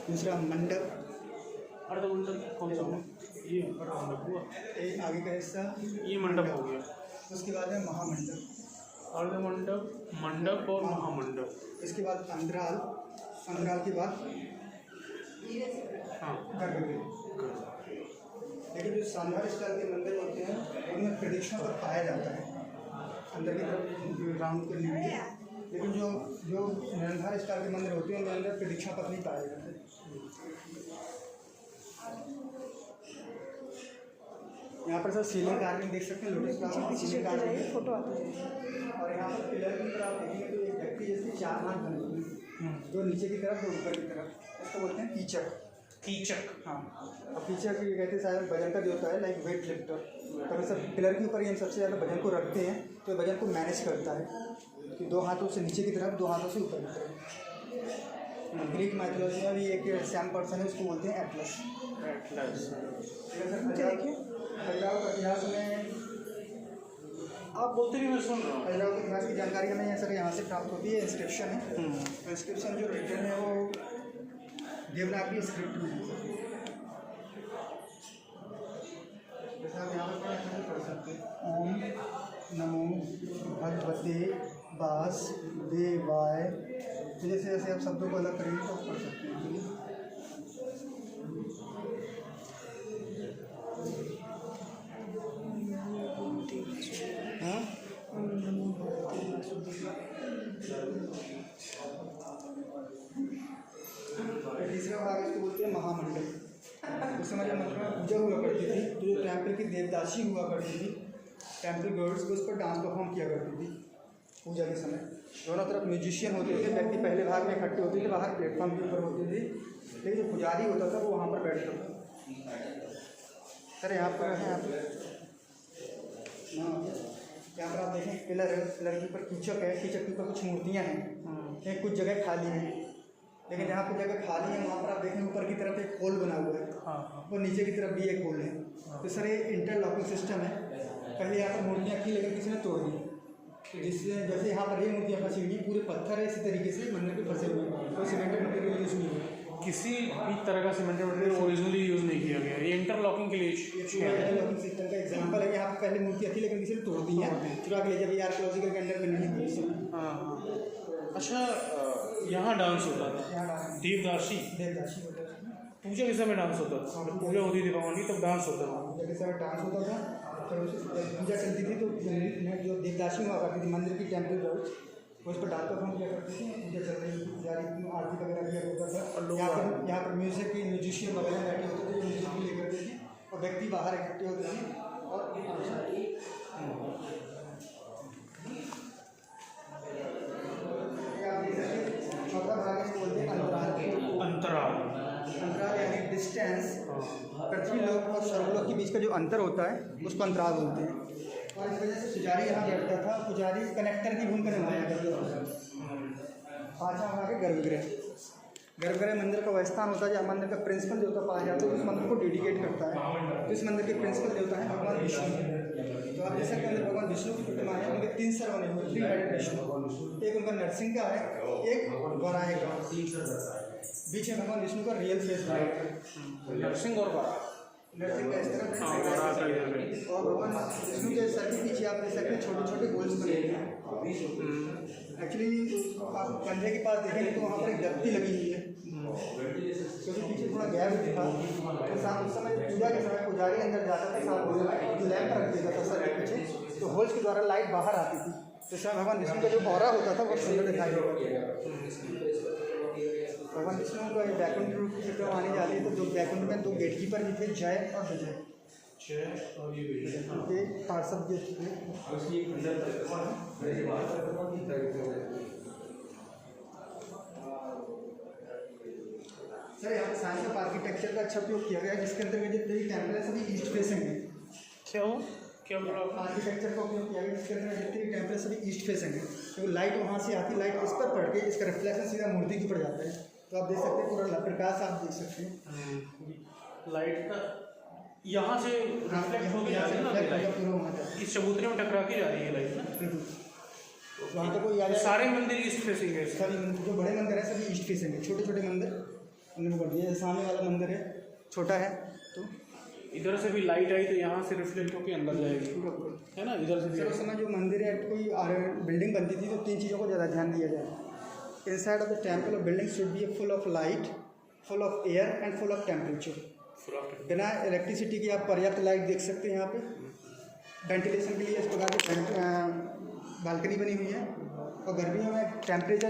दूसरा मंडप, अर्धमंडप कौन सा हुआ? ये अर्धमंडप हुआ, ये आगे का हिस्सा ये मंडप हो गया। उसके बाद है महामंडप, अर्धमंडप, मंडप और महामंडप। इसके बाद अंतराल, अंतराल के बाद हाँ, गर्भगृह। लेकिन जो शानदार स्टाइल के मंदिर होते हैं उनमें प्रदक्षिणा पर पाया जाता है अंदर की तरफ ग्राउंड के लिए। लेकिन जो जो निराधार स्टाइल के मंदिर होते हैं उनके अंदर प्रदक्षिणा पथ नहीं पाए जाते। यहाँ पर सर सीलिंग कार्विंग देख सकते हैं, lotus flower ceiling carving photo आती है। और यहाँ पर पिलर की तरफ देखेंगे तो एक व्यक्ति जैसे 4 हाथ बने हुए हैं, दो नीचे की तरफ दो ऊपर की तरफ। इसको बोलते हैं कीचक। कीचक, हाँ, और कीचक ये कहते हैं शायद वजन का जो होता है लाइक वेट लिफ्टर। तभी सब पिलर के ऊपर ये सबसे ज़्यादा वजन को रखते हैं, तो वजन को मैनेज करता है कि 2 हाथों से नीचे की तरफ, 2 हाथों से ऊपर की तरफ। ग्रीक माइथोलॉजी में भी एक सैम पर्सन है, उसको बोलते हैं एटलस। देखिए खजुराहो के इतिहास में आप बोलते भी मैं सुन रहा हूँ। खजुराहो के इतिहास की जानकारी हमें सर यहाँ से प्राप्त होती है। इंस्क्रिप्शन है, इंस्क्रिप्शन जो रिटर्न है वो देवनागरी स्क्रिप्ट में है। जैसे हम यहाँ पर पढ़ सकते हैं, ओम नमो भगवते वासुदेवाय। तो जैसे जैसे आप शब्दों को अलग करेंगे तो पढ़ सकते हैं। तीसरा भाग इसको बोलते हैं महामंडल। उस समय जब मंदिर में पूजा हुआ करती थी तो जो टेम्पल की देवदासी हुआ करती थी, टेम्पल गर्ल्स को उस पर डांस परफॉर्म किया करती थी पूजा के समय। दोनों तरफ म्यूजिशियन होते थे, व्यक्ति पहले भाग में इकट्ठे होते थे, बाहर प्लेटफॉर्म के ऊपर होते थे। लेकिन जो पुजारी होता था वो वहाँ पर बैठता था। सर यहाँ पर है, यहाँ पर आप देखें पिलर है, पिलर के ऊपर कीचक है, कीचक के ऊपर कुछ मूर्तियाँ हैं, कुछ जगह खाली है। लेकिन जहाँ कुछ जगह खाली है वहाँ पर आप देखें ऊपर की तरफ एक होल बना हुआ है, और नीचे की तरफ भी एक होल है। तो सर ये इंटरलॉकिंग सिस्टम है। पहले यहाँ पर मूर्तियाँ थी लेकिन किसी ने तोड़ दी, जिससे जैसे यहाँ पर ये मूर्तियाँ फंसी हुई, पूरे पत्थर है इसी तरीके से मंदिर के फंसे हुए हैं, कोई सीमेंटेड मटेरियल यूज नहीं हुआ, किसी भी तरह का सीमेंटेड मटेरियल ओरिजिनली यूज़ नहीं किया गया। ये इंटरलॉकिंग के लिए इंटरलॉकिंग सिस्टम का एग्जाम्पल है। यहाँ पर पहले मूर्तियाँ थी लेकिन किसी ने तोड़ दी है, चुरा के ले जब ये आर्कियोलॉजिकल के अंडर में नहीं थी। हाँ। अच्छा, यहाँ डांस होता था, देवदासी होता था। पूजा के समय डांस होता था। पूजा होती थी भगवान की तब डांस होता था। पूजा के समय डांस होता था। फिर पूजा चलती थी तो जो देवदासी हुआ करती थी मंदिर की टेम्पल गर्ल्स, उस पर डांस परफॉर्म किया करती थी। पूजा चल रही थी, पुजारी आरती वगैरह किया करता था। यहाँ पर म्यूजिक की म्यूजिशियन वगैरह बैठे होते थे, म्यूजिक प्ले करते थे, और व्यक्ति बाहर इकट्ठे होते थे। और चौथा भाग इसको बोलते हैं अंतराल। अंतराल यानी डिस्टेंस, पृथ्वी लोक और स्वर्गलोक के बीच का जो अंतर होता है उसको अंतराल बोलते हैं। और इस वजह से पुजारी यहाँ बैठता था, पुजारी कनेक्टर की भूमिका निभाया करता था। पाँचवा भाग है गर्भगृह। गर्भगृह मंदिर का वह स्थान होता है जहाँ मंदिर का प्रिंसिपल देवता पाया जाता है, उस मंदिर को डेडिकेट करता है। तो इस मंदिर के प्रिंसिपल देवता है भगवान विष्णु। तो आप जैसा के अंदर भगवान विष्णु की प्रतिमा है, उनके 3 सर बने हुए, 3 हेडेड विष्णु। एक उनका नरसिंह का है, एक वराह का, बीच में भगवान विष्णु का रियल फेस है। नरसिंह और वराह, नरसिंह का इस तरफ और भगवान विष्णु के सर के पीछे आप देख सकते हैं छोटे छोटे गोल्स बने हैं। एक्चुअली आप कंधे के पास देखेंगे तो वहाँ पर एक दफ्ती लगी हुई है, क्योंकि पीछे थोड़ा गैप दिखा। तो शाम उस समय पूजा के समय पुजारी अंदर जाता था, साथ लैंप रख देता था सर के पीछे, तो होल्स के द्वारा लाइट बाहर आती थी। तो शायद भगवान विष्णु का जो ऑरा होता था वो सुंदर दिखाई देता था। भगवान विष्णु का बैकुंठ रूप की जब आने जा रही है तो 2 बैकुंठ में 2 गेटकीपर भी थे, जय और विजय। पार्षद गेट थे। सर यहाँ साइंस ऑफ आर्किटेक्चर का अच्छा उपयोग किया गया है, जिसके अंतर्गत जितने भी टेम्पल है सभी ईस्ट फेसिंग है। क्या बोला? आर्किटेक्चर का उपयोग किया गया जिसके अंदर जितने भी टेम्पल सभी ईस्ट फेसिंग है। तो लाइट वहाँ से आती, लाइट इस पर पड़ के इसका रिफ्लेक्शन सीधा मूर्ति के ऊपर जाता है। तो आप देख सकते हैं पूरा प्रकाश आप देख सकते हैं। लाइट का यहाँ से रिफ्लेक्ट हो गया है ना, इस चबूतरे में टकरा के जा रही है लाइट। वहाँ तो कोई सारे मंदिर ईस्ट फेसिंग है। सभी जो बड़े मंदिर है सभी ईस्ट फेसिंग है, छोटे छोटे मंदिर हमने वो कर दिया। सामने वाला मंदिर है, छोटा है तो इधर से भी लाइट आई तो यहाँ से रिफ्लेक्ट होकर अंदर जाएगी, है ना। इधर से भी सर उस समय जो मंदिर है, कोई बिल्डिंग बनती थी तो 3 चीज़ों को ज़्यादा ध्यान दिया जाए। Inside of the temple of building should be full of light, full of air and full of temperature. बिना इलेक्ट्रिसिटी की आप पर्याप्त लाइट देख सकते हैं। यहाँ पे वेंटिलेशन के लिए इस प्रकार की बालकनी बनी हुई है और गर्मियों में टेम्परेचर